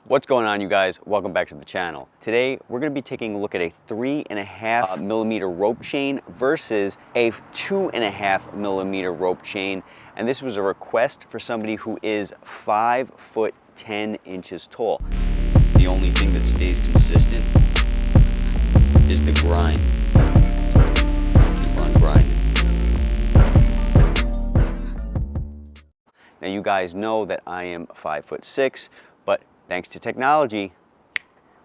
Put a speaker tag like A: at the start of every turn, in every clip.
A: What's going on, you guys? Welcome back to the channel. Today we're going to be taking a look at a 3.5 millimeter rope chain versus a 2.5 millimeter rope chain, and this was a request for somebody who is 5 foot 10 inches tall. The only thing that stays consistent is the grind. Keep on grinding. Now you guys know that I am 5'6", but thanks to technology,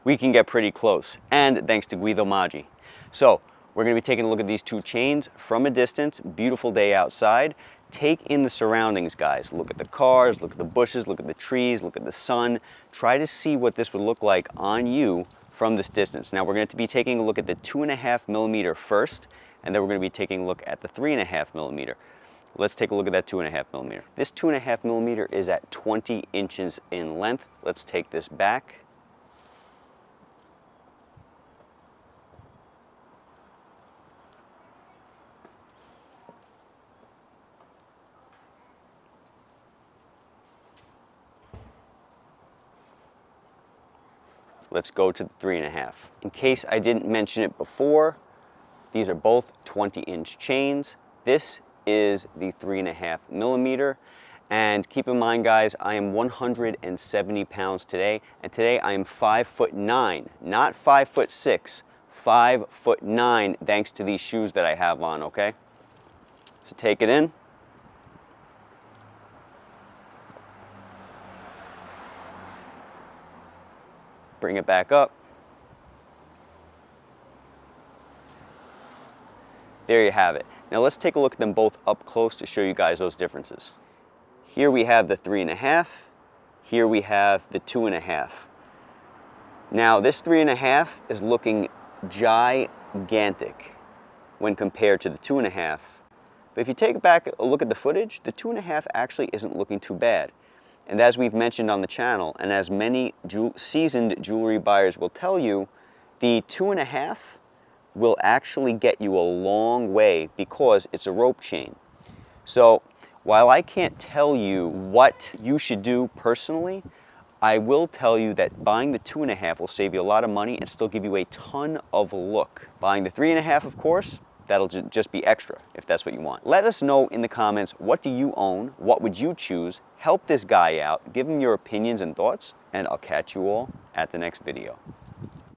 A: we can get pretty close, and thanks to Guido Maggi. So we're going to be taking a look at these two chains from a distance. Beautiful day outside. Take in the surroundings, guys. Look at the cars, look at the bushes, look at the trees, look at the sun. Try to see what this would look like on you from this distance. Now we're going to be taking a look at the 2.5 millimeter first, and then we're going to be taking a look at the 3.5 millimeter. Let's take a look at that 2.5 millimeter. This 2.5 millimeter is at 20 inches in length. Let's take this back. Let's go to the 3.5. In case I didn't mention it before, these are both 20-inch chains. This is the 3.5 millimeter. And keep in mind, guys, I am 170 pounds today, and today I am 5'9", not 5'6", 5'9", thanks to these shoes that I have on, okay? So take it in. Bring it back up. There you have it. Now let's take a look at them both up close to show you guys those differences. Here we have the 3.5. Here we have the 2.5. Now this 3.5 is looking gigantic when compared to the 2.5. But if you take back a look at the footage, the 2.5 actually isn't looking too bad. And as we've mentioned on the channel, and as many seasoned jewelry buyers will tell you, the 2.5 will actually get you a long way because it's a rope chain. So while I can't tell you what you should do personally, I will tell you that buying the 2.5 will save you a lot of money and still give you a ton of look. Buying the 3.5, of course, that'll just be extra if that's what you want. Let us know in the comments, what do you own? What would you choose? Help this guy out. Give him your opinions and thoughts, and I'll catch you all at the next video.